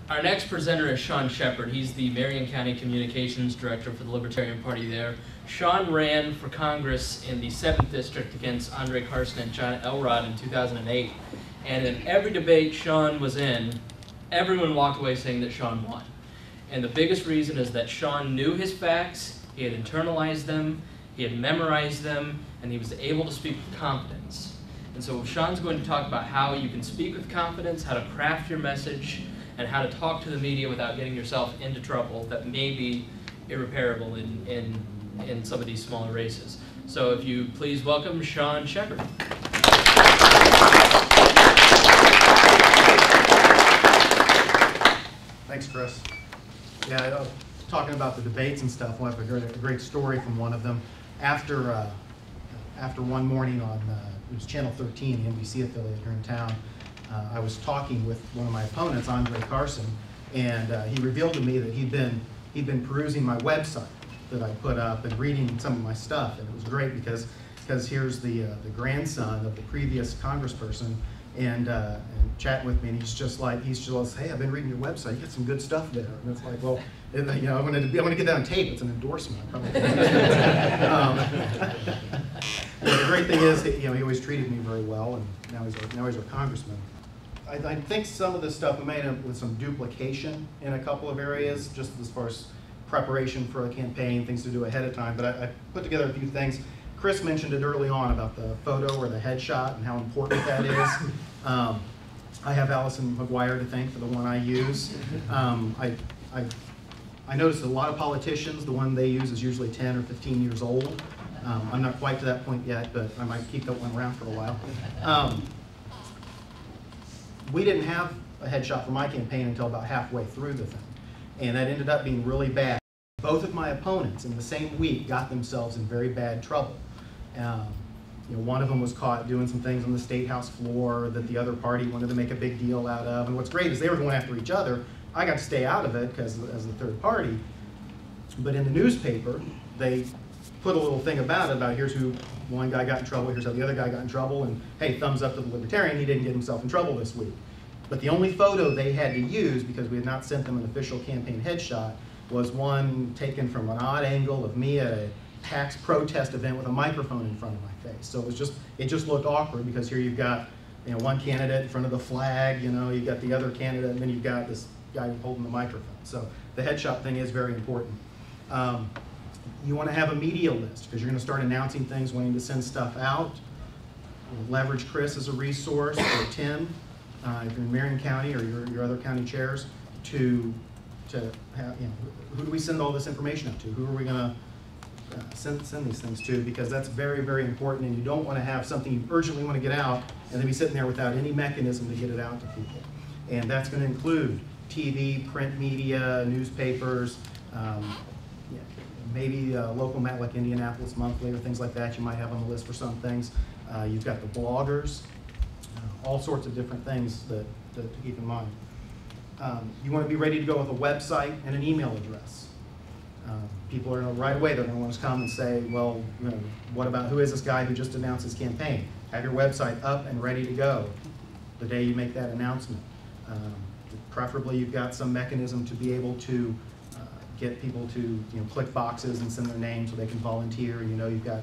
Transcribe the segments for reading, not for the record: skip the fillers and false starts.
Our next presenter is Sean Shepard. He's the Marion County Communications Director for the Libertarian Party there. Sean ran for Congress in the 7th District against Andre Carson and John Elrod in 2008. And in every debate Sean was in, everyone walked away saying that Sean won. And the biggest reason is that Sean knew his facts, he had internalized them, he had memorized them, and he was able to speak with confidence. And so Sean's going to talk about how you can speak with confidence, how to craft your message, and how to talk to the media without getting yourself into trouble that may be irreparable in some of these smaller races. So if you please welcome Sean Shepard. Thanks, Chris. Yeah, talking about the debates and stuff, we'll have a great story from one of them. After one morning on, it was Channel 13, the NBC affiliate here in town, I was talking with one of my opponents, Andre Carson, and he revealed to me that he'd been perusing my website that I put up and reading some of my stuff, and it was great because here's the grandson of the previous congressperson and chatting with me, and he's just like, hey, I've been reading your website, you got some good stuff there, and it's like, well, you know, I want to get that on tape. It's an endorsement. The great thing is, you know, he always treated me very well, and now he's our congressman. I think some of this stuff we may end up with some duplication in a couple of areas, just as far as preparation for a campaign, things to do ahead of time. But I put together a few things. Chris mentioned it early on about the photo or the headshot and how important that is. I have Allison McGuire to thank for the one I use. I noticed a lot of politicians, the one they use is usually 10 or 15 years old. I'm not quite to that point yet, but I might keep that one around for a while. We didn't have a headshot for my campaign until about halfway through the thing, and that ended up being really bad. Both of my opponents in the same week got themselves in very bad trouble. You know, one of them was caught doing some things on the State House floor that the other party wanted to make a big deal out of, and what's great is they were going after each other. I got to stay out of it because as the third party, but in the newspaper, they put a little thing about it, about here's who one guy got in trouble, here's how the other guy got in trouble, and hey, thumbs up to the Libertarian, he didn't get himself in trouble this week. But the only photo they had to use, because we had not sent them an official campaign headshot, was one taken from an odd angle of me at a tax protest event with a microphone in front of my face. So it just looked awkward, because here you've got, you know, one candidate in front of the flag, you know, you've got the other candidate, and then you've got this guy holding the microphone. So the headshot thing is very important. You want to have a media list, because you're going to start announcing things, wanting to send stuff out. Leverage Chris as a resource, or Tim, if you're in Marion County or your other county chairs, to have, you know, who do we send all this information out to? Who are we going to send these things to? Because that's very, very important, and you don't want to have something you urgently want to get out and then be sitting there without any mechanism to get it out to people. And that's going to include TV, print media, newspapers, maybe local like Indianapolis Monthly or things like that you might have on the list for some things. You've got the bloggers, all sorts of different things to keep in mind. You want to be ready to go with a website and an email address. People are right away, they're going to want to come and say, well, you know, what about, who is this guy who just announced his campaign? Have your website up and ready to go the day you make that announcement. Preferably you've got some mechanism to be able to get people to, you know, click boxes and send their name so they can volunteer. You know, you've got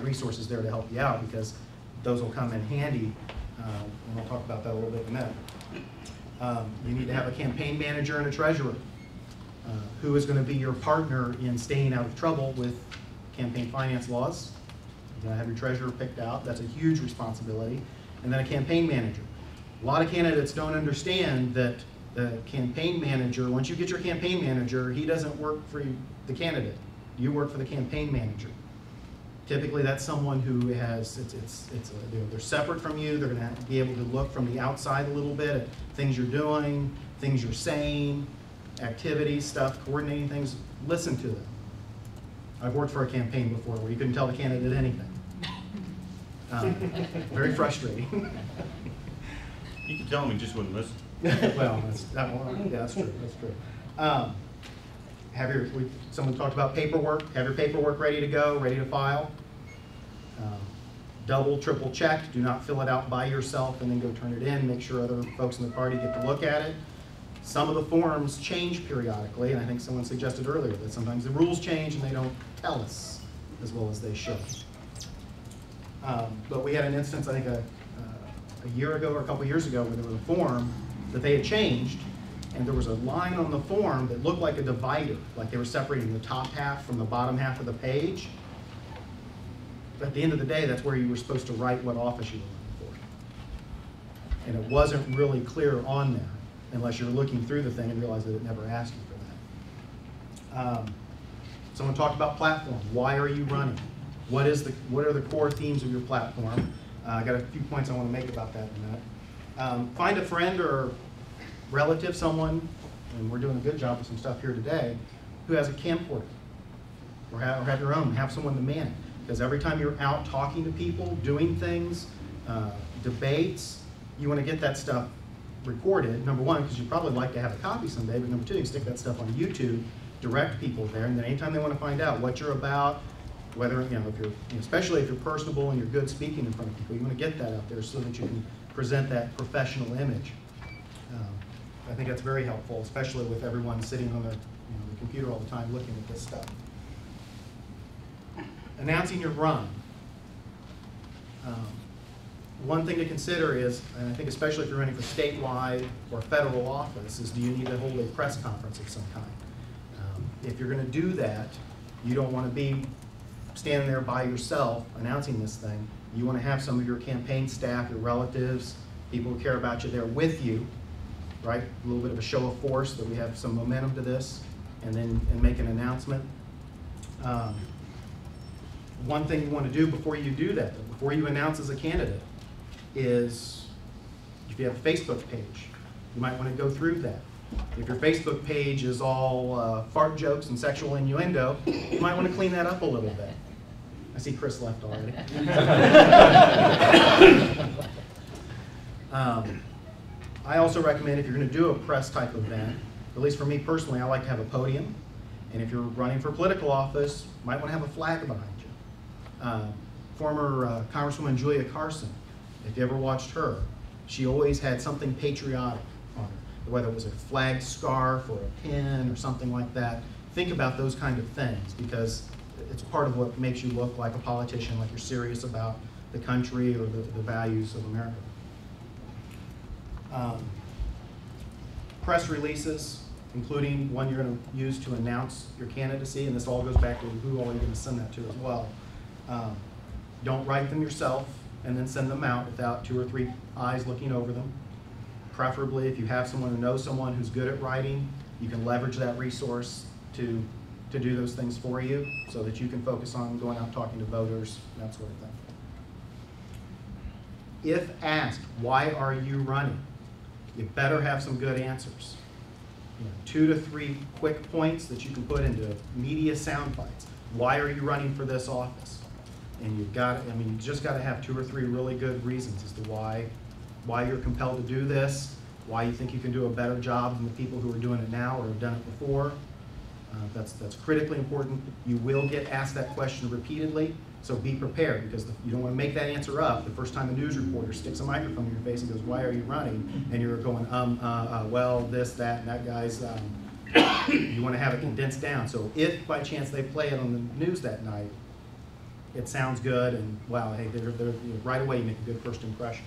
resources there to help you out, because those will come in handy, and we'll talk about that a little bit in a minute. You need to have a campaign manager and a treasurer. Who is going to be your partner in staying out of trouble with campaign finance laws? You're going to have your treasurer picked out. That's a huge responsibility. And then a campaign manager. A lot of candidates don't understand that the campaign manager, once you get your campaign manager, he doesn't work for the candidate. You work for the campaign manager. Typically that's someone who has, they're separate from you. They're going to have to be able to look from the outside a little bit at things you're doing, things you're saying, activities, stuff, coordinating things. Listen to them. I've worked for a campaign before where you couldn't tell the candidate anything. Very frustrating. You could tell them, he just wouldn't listen. Well, that's true. That's true. Someone talked about paperwork. Have your paperwork ready to go, ready to file. Double, triple check. Do not fill it out by yourself and then go turn it in. Make sure other folks in the party get to look at it. Some of the forms change periodically, and I think someone suggested earlier that sometimes the rules change and they don't tell us as well as they should. But we had an instance, I think a year ago or a couple years ago, where there was a form that they had changed, and there was a line on the form that looked like a divider, like they were separating the top half from the bottom half of the page. But at the end of the day, that's where you were supposed to write what office you were running for. And it wasn't really clear on there, unless you're looking through the thing and realize that it never asked you for that. Someone talked about platform. Why are you running? What are the core themes of your platform? I got a few points I want to make about that in a minute. Find a friend or relative, someone, and we're doing a good job with some stuff here today, who has a camcorder, or have your own, have someone to man it. Because every time you're out talking to people, doing things, debates, you want to get that stuff recorded, number one, because you'd probably like to have a copy someday, but number two, you can stick that stuff on YouTube, direct people there, and then anytime they want to find out what you're about, whether, if you're, especially if you're personable and you're good speaking in front of people, you want to get that out there so that you can present that professional image. I think that's very helpful, especially with everyone sitting on the computer all the time looking at this stuff. Announcing your run. One thing to consider is, and I think especially if you're running for statewide or federal office, is do you need to hold a press conference of some kind? If you're going to do that, you don't want to be standing there by yourself announcing this thing. You want to have some of your campaign staff, your relatives, people who care about you there with you, right? A little bit of a show of force that we have some momentum to this, and make an announcement. One thing you want to do before you do that, though, before you announce as a candidate, is if you have a Facebook page, you might want to go through that. If your Facebook page is all fart jokes and sexual innuendo, you might want to clean that up a little bit. I see Chris left already. I also recommend if you're going to do a press type event, at least for me personally, I like to have a podium. And if you're running for political office, you might want to have a flag behind you. Former Congresswoman Julia Carson, if you ever watched her, she always had something patriotic on her, whether it was a flag scarf or a pin or something like that. Think about those kind of things, because it's part of what makes you look like a politician, like you're serious about the country or the values of America. Press releases, including one you're going to use to announce your candidacy, and this all goes back to who all you're going to send that to as well. Don't write them yourself and then send them out without 2 or 3 eyes looking over them. Preferably, if you have someone who knows someone who's good at writing, you can leverage that resource to do those things for you so that you can focus on going out talking to voters, that sort of thing. If asked, why are you running? You better have some good answers. 2 to 3 quick points that you can put into media sound bites. Why are you running for this office? And you just got to have 2 or 3 really good reasons as to why you're compelled to do this, why you think you can do a better job than the people who are doing it now or have done it before. That's critically important. You will get asked that question repeatedly, so be prepared, because you don't want to make that answer up the first time a news reporter sticks a microphone in your face and goes, why are you running? And you're going, well, this, that, and that guy's, you want to have it condensed down. So if by chance they play it on the news that night, it sounds good, and wow, hey, right away you make a good first impression.